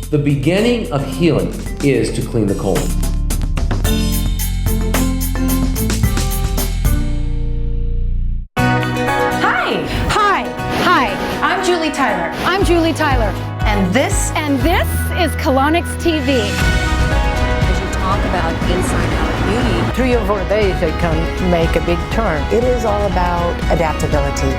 The beginning of healing is to clean the colon. I'm Julie Tyler. I'm Julie Tyler. And this is Colonics TV. As you talk about inside out beauty, 3 or 4 days they can make a big turn. It is all about adaptability.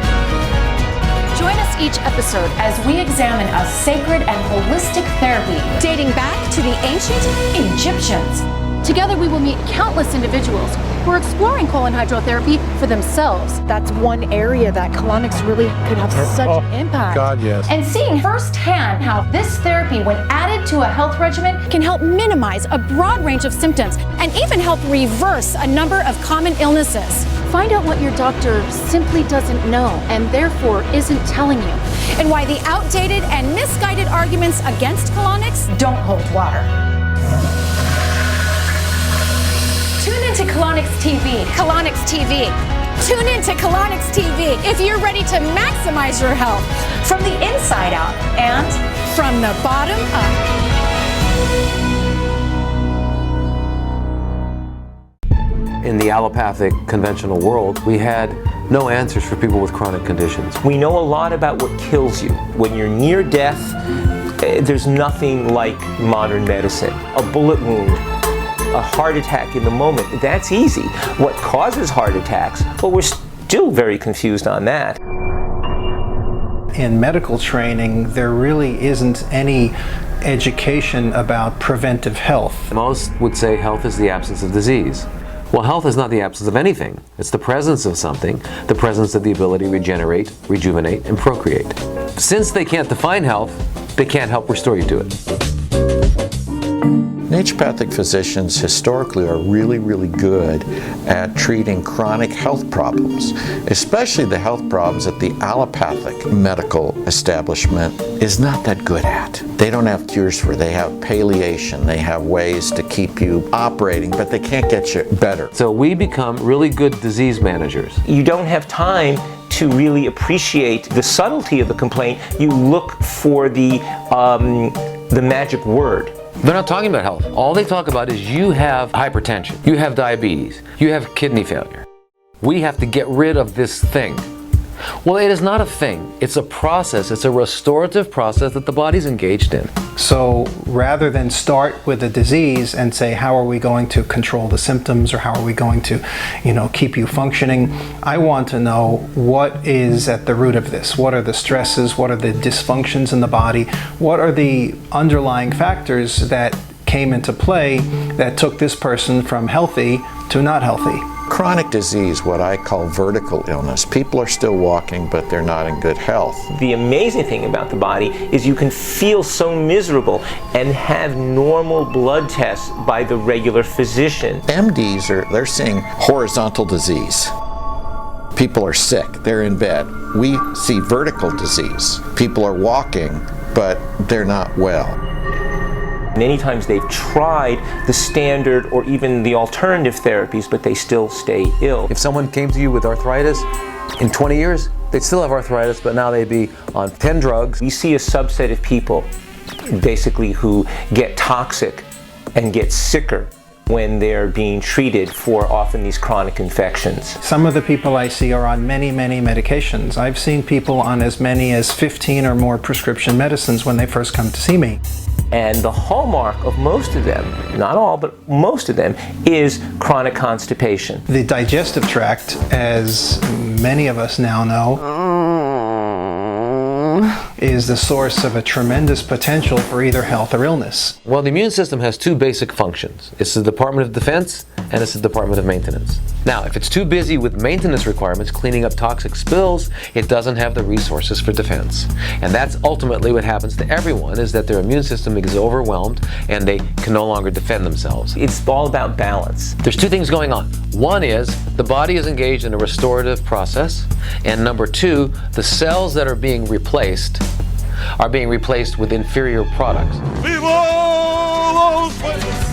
Join us each episode as we examine a sacred and holistic therapy Dating back to the ancient Egyptians. Together we will meet countless individuals who are exploring colon hydrotherapy for themselves. That's one area that colonics really could have such impact. God, yes. And seeing firsthand how this therapy, when added to a health regimen, Can help minimize a broad range of symptoms and even help reverse a number of common illnesses. Find out what your doctor simply doesn't know and therefore isn't telling you, and why the outdated and misguided arguments against colonics don't hold water. Tune into Colonics TV. Colonics TV. Tune in to Colonics TV if you're ready to maximize your health From the inside out and from the bottom up. In the allopathic conventional world, we had no answers for people with chronic conditions. We know a lot about what kills you. When you're near death, there's nothing like modern medicine. A bullet wound, a heart attack in the moment, that's easy. What causes heart attacks? Well, we're still very confused on that. In medical training, there really isn't any education about preventive health. Most would say health is the absence of disease. Well, health is not the absence of anything. It's the presence of something, the presence of the ability to regenerate, rejuvenate, and procreate. Since they can't define health, they can't help restore you to it. Naturopathic physicians historically are really, really good at treating chronic health problems, especially the health problems that the allopathic medical establishment is not that good at. They don't have cures for it. They have palliation. They have ways to keep you operating, but they can't get you better. So we become really good disease managers. You don't have time to really appreciate the subtlety of the complaint. You look for the magic word. They're not talking about health. All they talk about is you have hypertension, you have diabetes, you have kidney failure. We have to get rid of this thing. Well, it is not a thing. It's a process. It's a restorative process that the body's engaged in. So rather than start with a disease and say, how are we going to control the symptoms, or how are we going to, keep you functioning, I want to know what is at the root of this. What are the stresses? What are the dysfunctions in the body? What are the underlying factors that came into play that took this person from healthy to not healthy? Chronic disease, what I call vertical illness. People are still walking, but they're not in good health. The amazing thing about the body is you can feel so miserable and have normal blood tests by the regular physician. MDs they're seeing horizontal disease. People are sick, they're in bed. We see vertical disease. People are walking, but they're not well. Many times they've tried the standard or even the alternative therapies, but they still stay ill. If someone came to you with arthritis, in 20 years, they'd still have arthritis, but now they'd be on 10 drugs. You see a subset of people basically who get toxic and get sicker when they're being treated for often these chronic infections. Some of the people I see are on many, many medications. I've seen people on as many as 15 or more prescription medicines when they first come to see me. And the hallmark of most of them, not all, but most of them, is chronic constipation. The digestive tract, as many of us now know, is the source of a tremendous potential for either health or illness. Well, the immune system has two basic functions. It's the Department of Defense and it's the Department of Maintenance. Now, if it's too busy with maintenance requirements, cleaning up toxic spills, it doesn't have the resources for defense. And that's ultimately what happens to everyone, is that their immune system is overwhelmed and they can no longer defend themselves. It's all about balance. There's two things going on. One is the body is engaged in a restorative process, and number two, the cells that are being replaced with inferior products. Viva Las Vegas!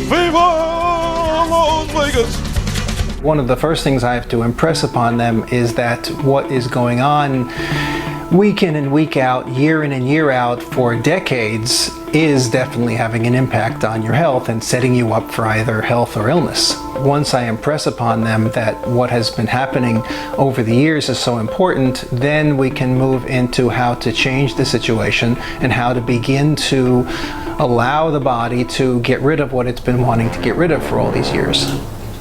Viva Las Vegas! One of the first things I have to impress upon them is that what is going on week in and week out, year in and year out for decades is definitely having an impact on your health and setting you up for either health or illness. Once I impress upon them that what has been happening over the years is so important, then we can move into how to change the situation and how to begin to allow the body to get rid of what it's been wanting to get rid of for all these years.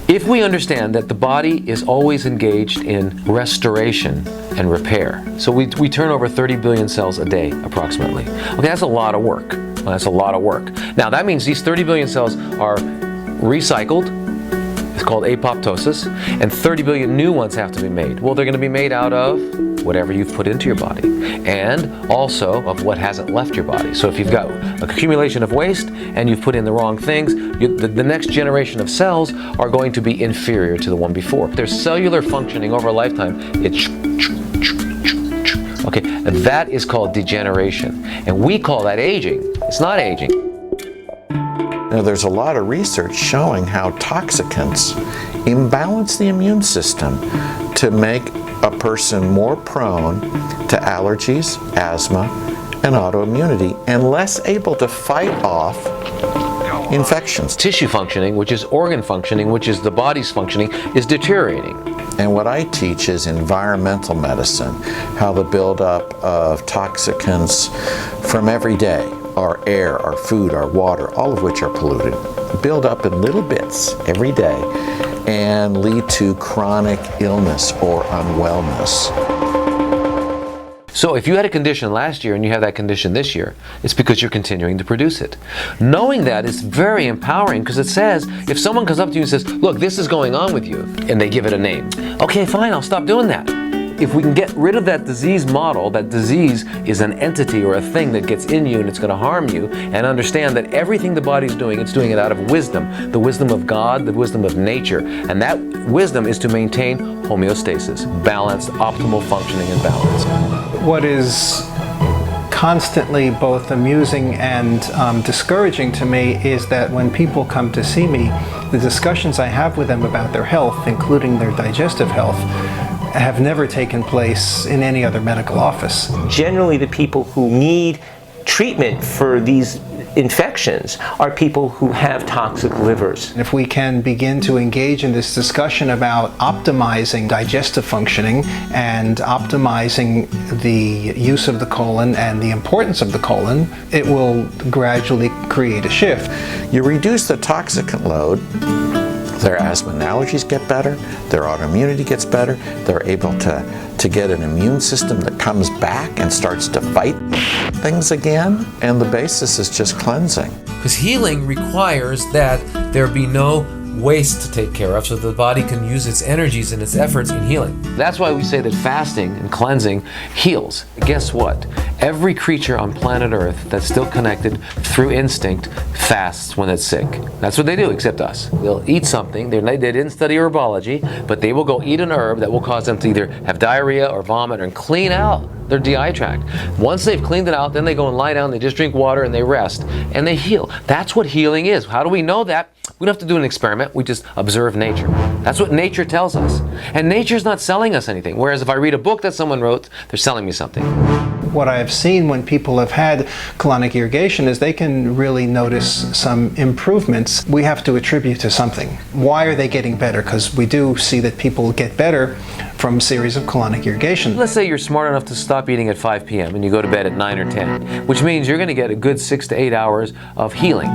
If we understand that the body is always engaged in restoration and repair, so we turn over 30 billion cells a day approximately. Okay, that's a lot of work. Well, that's a lot of work. Now that means these 30 billion cells are recycled, it's called apoptosis, and 30 billion new ones have to be made. Well, they're going to be made out of whatever you've put into your body, and also of what hasn't left your body. So if you've got accumulation of waste and you've put in the wrong things, the next generation of cells are going to be inferior to the one before. Their cellular functioning over a lifetime, okay, that is called degeneration. And we call that aging. It's not aging. Now, there's a lot of research showing how toxicants imbalance the immune system to make a person more prone to allergies, asthma, and autoimmunity, and less able to fight off infections. Tissue functioning, which is organ functioning, which is the body's functioning, is deteriorating. And what I teach is environmental medicine, how the buildup of toxicants from every day, our air, our food, our water, all of which are polluted, build up in little bits every day and lead to chronic illness or unwellness. So if you had a condition last year and you have that condition this year, it's because you're continuing to produce it. Knowing that is very empowering, because it says, if someone comes up to you and says, look, this is going on with you, and they give it a name, okay, fine, I'll stop doing that. If we can get rid of that disease model, that disease is an entity or a thing that gets in you and it's going to harm you, and understand that everything the body's doing, it's doing it out of wisdom, the wisdom of God, the wisdom of nature, and that wisdom is to maintain homeostasis, balanced, optimal functioning and balance. What is constantly both amusing and discouraging to me is that when people come to see me, the discussions I have with them about their health, including their digestive health, have never taken place in any other medical office. Generally, the people who need treatment for these infections are people who have toxic livers. If we can begin to engage in this discussion about optimizing digestive functioning and optimizing the use of the colon and the importance of the colon, it will gradually create a shift. You reduce the toxicant load, their asthma and allergies get better, their autoimmunity gets better, they're able to get an immune system that comes back and starts to fight things again, and the basis is just cleansing. Because healing requires that there be no waste to take care of, so the body can use its energies and its efforts in healing. That's why we say that fasting and cleansing heals. Guess what? Every creature on planet Earth that's still connected through instinct fasts when it's sick. That's what they do, except us. They'll eat something. They didn't study herbology, but they will go eat an herb that will cause them to either have diarrhea or vomit and clean out their GI tract. Once they've cleaned it out, then they go and lie down, they just drink water and they rest, and they heal. That's what healing is. How do we know that? We don't have to do an experiment, we just observe nature. That's what nature tells us. And nature's not selling us anything. Whereas if I read a book that someone wrote, they're selling me something. What I've seen when people have had colonic irrigation is they can really notice some improvements we have to attribute to something. Why are they getting better? Because we do see that people get better from a series of colonic irrigation. Let's say you're smart enough to stop eating at 5 p.m. and you go to bed at 9 or 10, which means you're going to get a good 6 to 8 hours of healing.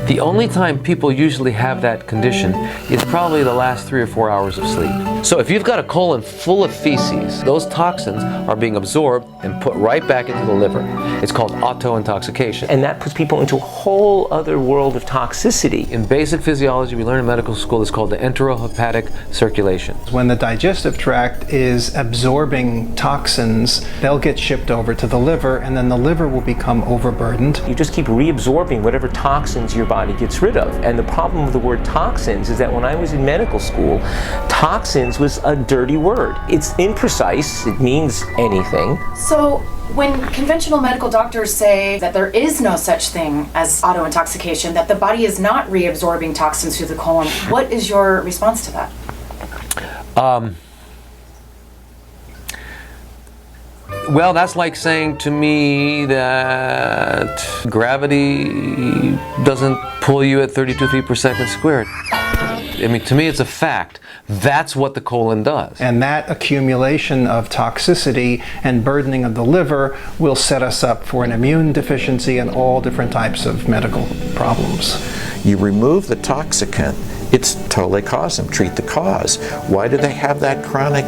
The only time people usually have that condition is probably the last 3 or 4 hours of sleep. So if you've got a colon full of feces, those toxins are being absorbed and put right back into the liver. It's called auto-intoxication. And that puts people into a whole other world of toxicity. In basic physiology, we learn in medical school, it's called the enterohepatic circulation. When the digestive tract is absorbing toxins, they'll get shipped over to the liver, and then the liver will become overburdened. You just keep reabsorbing whatever toxins your body gets rid of. And the problem with the word toxins is that when I was in medical school, toxins was a dirty word. It's imprecise, it means anything. So when conventional medical doctors say that there is no such thing as auto-intoxication, that the body is not reabsorbing toxins through the colon, what is your response to that? Well, that's like saying to me that gravity doesn't pull you at 32 feet per second squared. I mean, to me, it's a fact. That's what the colon does. And that accumulation of toxicity and burdening of the liver will set us up for an immune deficiency and all different types of medical problems. You remove the toxicant, it's totally cause them. Treat the cause. Why do they have that chronic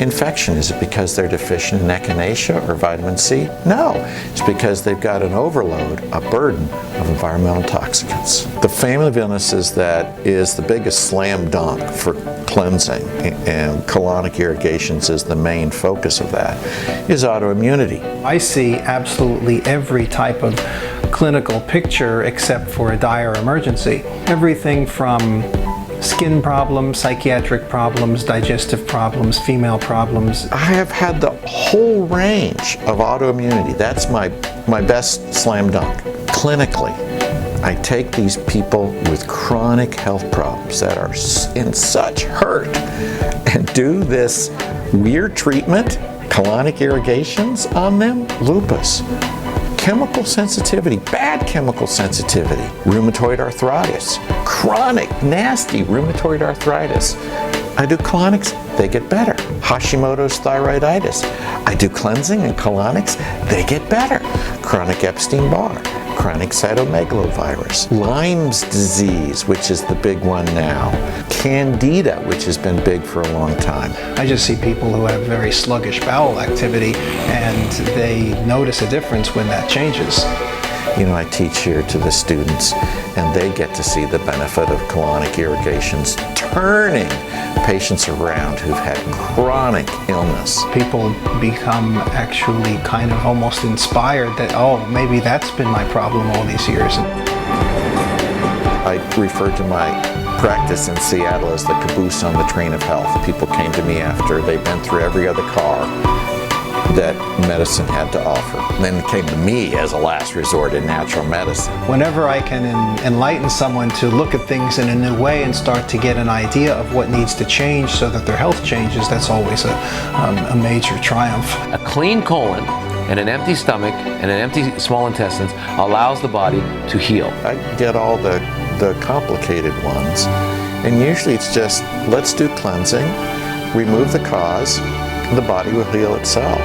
infection? Is it because they're deficient in echinacea or vitamin C? No. It's because they've got an overload, a burden of environmental toxicants. The family of illnesses that is the biggest slam dunk for cleansing, and colonic irrigations is the main focus of that, is autoimmunity. I see absolutely every type of clinical picture except for a dire emergency. Everything from skin problems, psychiatric problems, digestive problems, female problems. I have had the whole range of autoimmunity. That's my best slam dunk. Clinically, I take these people with chronic health problems that are in such hurt and do this weird treatment, colonic irrigations on them, lupus. Chemical sensitivity, bad chemical sensitivity, rheumatoid arthritis, chronic, nasty rheumatoid arthritis. I do colonics, they get better. Hashimoto's thyroiditis. I do cleansing and colonics, they get better. Chronic Epstein-Barr, chronic cytomegalovirus, Lyme's disease, which is the big one now, Candida, which has been big for a long time. I just see people who have very sluggish bowel activity and they notice a difference when that changes. You know, I teach here to the students and they get to see the benefit of colonic irrigations turning patients around who've had chronic illness. People become actually kind of almost inspired that, oh, maybe that's been my problem all these years. I refer to my practice in Seattle as the caboose on the train of health. People came to me after they'd been through every other car that medicine had to offer. Then came to me as a last resort in natural medicine. Whenever I can enlighten someone to look at things in a new way and start to get an idea of what needs to change so that their health changes, that's always a major triumph. A clean colon and an empty stomach and an empty small intestines allows the body to heal. I get all the complicated ones, and usually it's just, let's do cleansing, remove the cause, and the body will heal itself.